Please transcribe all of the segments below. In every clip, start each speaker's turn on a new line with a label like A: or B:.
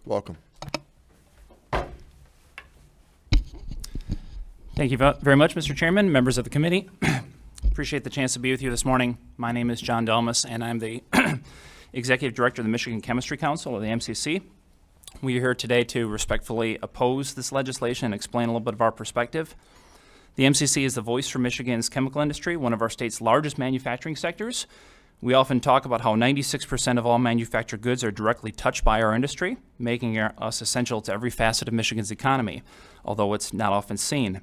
A: Welcome.
B: Thank you very much, Mr. Chairman, members of the committee. Appreciate the chance to be with you this morning. My name is John Dulmes, and I'm the Executive Director of the Michigan Chemistry Council, or the MCC. We are here today to respectfully oppose this legislation and explain a little bit of our perspective. The MCC is the voice for Michigan's chemical industry, one of our state's largest manufacturing sectors. We often talk about how 96% of all manufactured goods are directly touched by our industry, making us essential to every facet of Michigan's economy, although it's not often seen.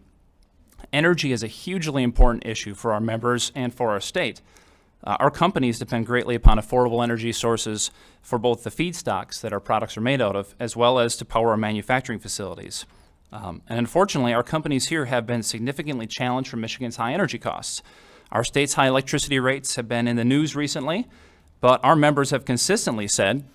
B: Energy is a hugely important issue for our members and for our state. Our companies depend greatly upon affordable energy sources for both the feedstocks that our products are made out of, as well as to power our manufacturing facilities. And unfortunately, our companies here have been significantly challenged from Michigan's high energy costs. Our state's high electricity rates have been in the news recently, but our members have consistently said,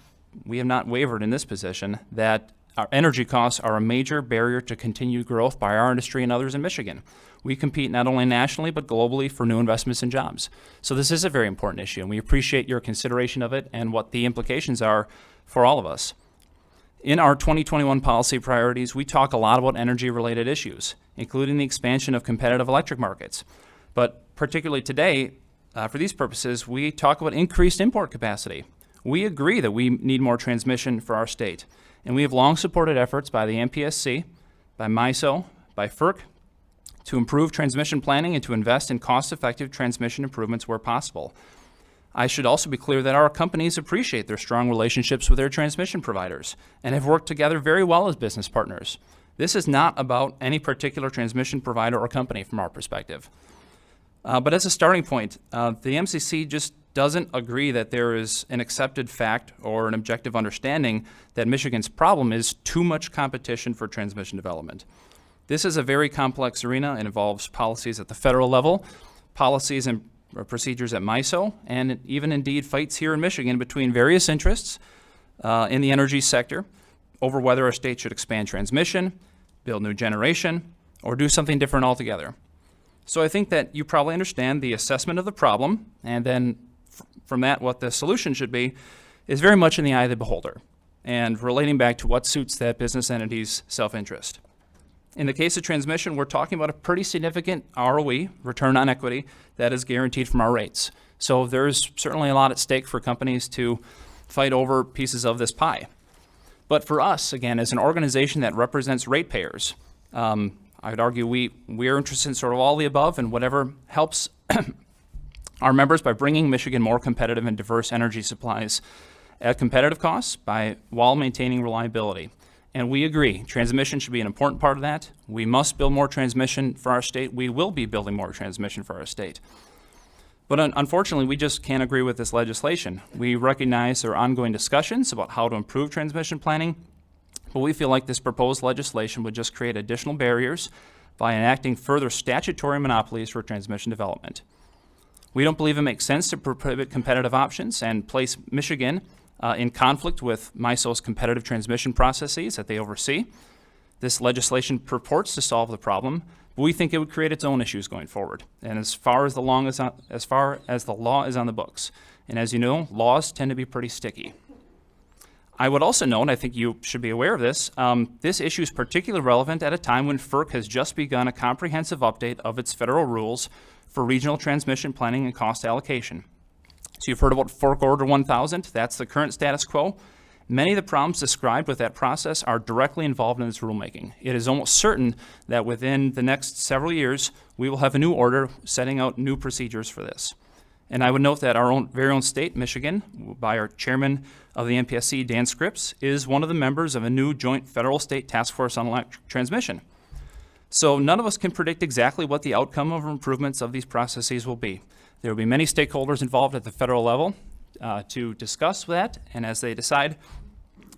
B: we have not wavered in this position, that our energy costs are a major barrier to continued growth by our industry and others in Michigan. We compete not only nationally but globally for new investments and jobs. So this is a very important issue, and we appreciate your consideration of it and what the implications are for all of us. In our 2021 policy priorities, we talk a lot about energy-related issues, including the expansion of competitive electric markets. But particularly today, for these purposes, we talk about increased import capacity. We agree that we need more transmission for our state, and we have long supported efforts by the MPSC, by MISO, by FERC, to improve transmission planning and to invest in cost-effective transmission improvements where possible. I should also be clear that our companies appreciate their strong relationships with their transmission providers and have worked together very well as business partners. This is not about any particular transmission provider or company from our perspective. But as a starting point, the MCC just doesn't agree that there is an accepted fact or an objective understanding that Michigan's problem is too much competition for transmission development. This is a very complex arena and involves policies at the federal level, policies and procedures at MISO, and even indeed fights here in Michigan between various interests in the energy sector over whether our state should expand transmission, build new generation, or do something different altogether. So I think that you probably understand the assessment of the problem, and then from that what the solution should be is very much in the eye of the beholder and relating back to what suits that business entity's self-interest. In the case of transmission, we're talking about a pretty significant ROE, return on equity, that is guaranteed from our rates. So there's certainly a lot at stake for companies to fight over pieces of this pie. But for us, again, as an organization that represents ratepayers, I would argue we're interested in sort of all the above and whatever helps our members by bringing Michigan more competitive and diverse energy supplies at competitive costs while maintaining reliability. And we agree, transmission should be an important part of that. We must build more transmission for our state. We will be building more transmission for our state. But unfortunately, we just can't agree with this legislation. We recognize there are ongoing discussions about how to improve transmission planning, but we feel like this proposed legislation would just create additional barriers by enacting further statutory monopolies for transmission development. We don't believe it makes sense to prohibit competitive options and place Michigan in conflict with MISO's competitive transmission processes that they oversee. This legislation purports to solve the problem, but we think it would create its own issues going forward. And as far as the law is on the books, and as you know, laws tend to be pretty sticky. I would also note, I think you should be aware of this, this issue is particularly relevant at a time when FERC has just begun a comprehensive update of its federal rules for regional transmission planning and cost allocation. So you've heard about FERC Order 1000. That's the current status quo. Many of the problems described with that process are directly involved in this rulemaking. It is almost certain that within the next several years, we will have a new order setting out new procedures for this. And I would note that our very own state, Michigan, by our chairman of the MPSC, Dan Scripps, is one of the members of a new joint federal-state task force on electric transmission. So none of us can predict exactly what the outcome of improvements of these processes will be. There will be many stakeholders involved at the federal level to discuss that, and as they decide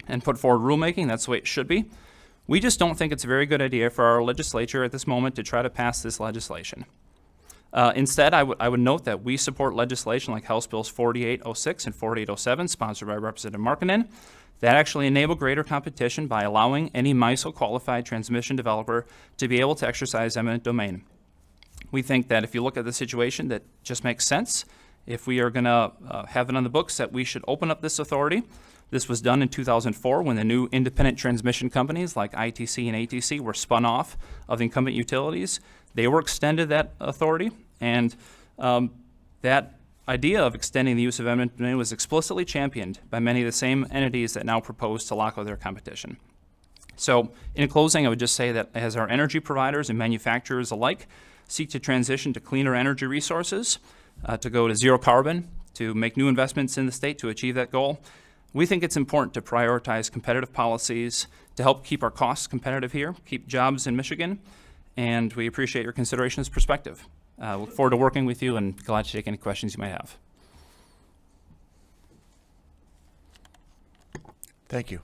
B: and put forward rulemaking, that's the way it should be. We just don't think it's a very good idea for our legislature at this moment to try to pass this legislation. Instead, I would note that we support legislation like House Bills 4806 and 4807, sponsored by Representative Markkanen, that actually enable greater competition by allowing any MISO-qualified transmission developer to be able to exercise eminent domain. We think that if you look at the situation, that just makes sense. If we are going to have it on the books that we should open up this authority, This was done in 2004 when the new independent transmission companies like ITC and ATC were spun off of the incumbent utilities. They were extended that authority, and that idea of extending the use of eminent domain was explicitly championed by many of the same entities that now propose to lock out their competition. So in closing, I would just say that as our energy providers and manufacturers alike seek to transition to cleaner energy resources, to go to zero carbon, to make new investments in the state to achieve that goal, we think it's important to prioritize competitive policies to help keep our costs competitive here, keep jobs in Michigan, and we appreciate your consideration as perspective. Look forward to working with you and glad to take any questions you might have.
A: Thank you.